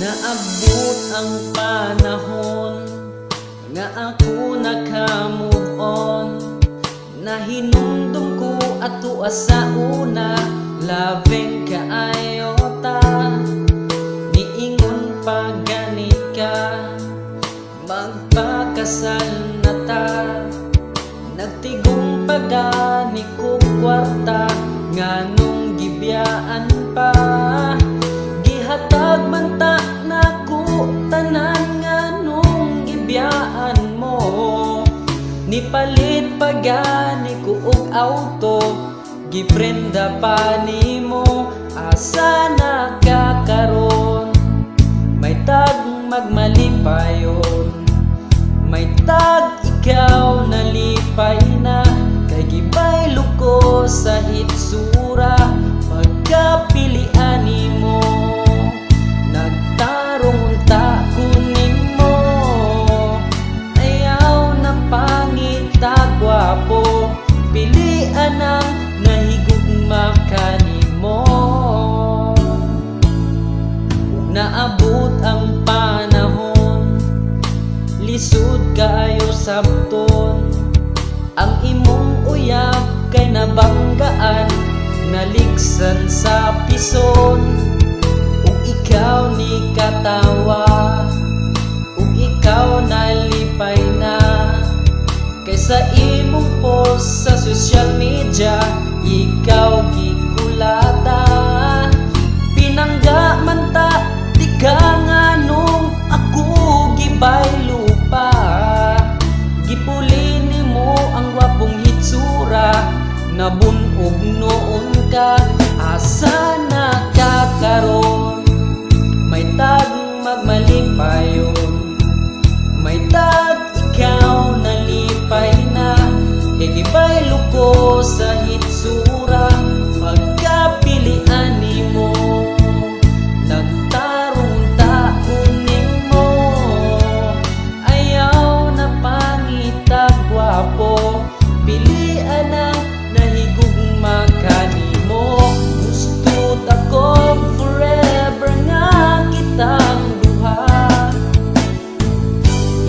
Naabot ang panahon nga ako naka-move on. Nahinumdum ko ato sa una, labing kaayo ta. Niingon pa gani ka, magpakasal na ta. Nagtigong pagani ko kwarta, nganong gibiyaan pa. Gihatag man ta nako tanan, nganong gibiyaan mo. Nipalit pagani ko og auto, giprenda pa nimo. Asa na ka karon? May tag magmalipayon, may tag ikaw nalipay na. Kay gibaylo ko sa hitsura, pagkapilian nimo. Nagtarong unta kunin mo, ayaw na pangita gwapo. Pilian ang nahigugma kanimo. Ug naabot ang panahon, lisod kaayo sabton. Ang imong uyab kay nabanggaan, naligsan sa pison. Ug ikaw ni katawa, ug ikaw nalipay na. Kaysa imong post sa social media, ikaw gikulata. Pinangga man ta, di ka nganong ako gibaylo pa. Gipuli nimo ang gwapong hitsura, nabunog noon ka. Asa na ka karon? May tag magmalipayon, may tag ikaw nalipay na. Kay gibaylo ko sa hitsura, pagkapilian nimo. Nagtarong ta kunin mo, ayaw na pangita gwapo. Pilian ang nahigugma kanimo. Gusto't ako forever nga kitang duha.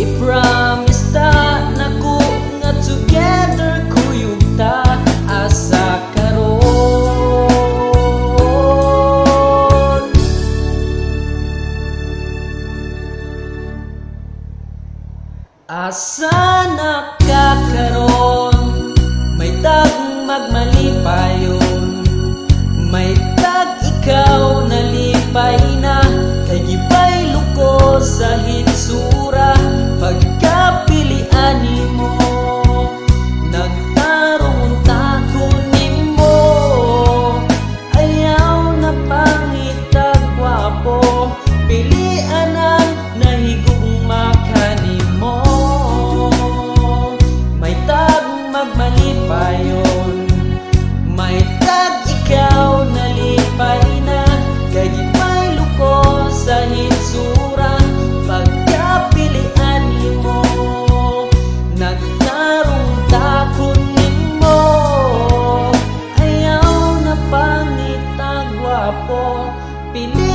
I-promise ta nako nga together kuyog ta. Asa karon? Asa na ka karon? May tag magmalipayon, may tag ikaw nalipay na. Kay gibaylo ko sa hitsura, pagkapilian nimo. Nagtarong unta kunimo, ayaw na pangita gwapo. Pilian ang nahigugma kanimo. May tag magmalipayon, may tag ikaw nalipay na. Kay gibaylo ko sa hitsura, pagkapilian nimo. Nagtarong ta kunin mo, ayaw na pangita gwapo. Pili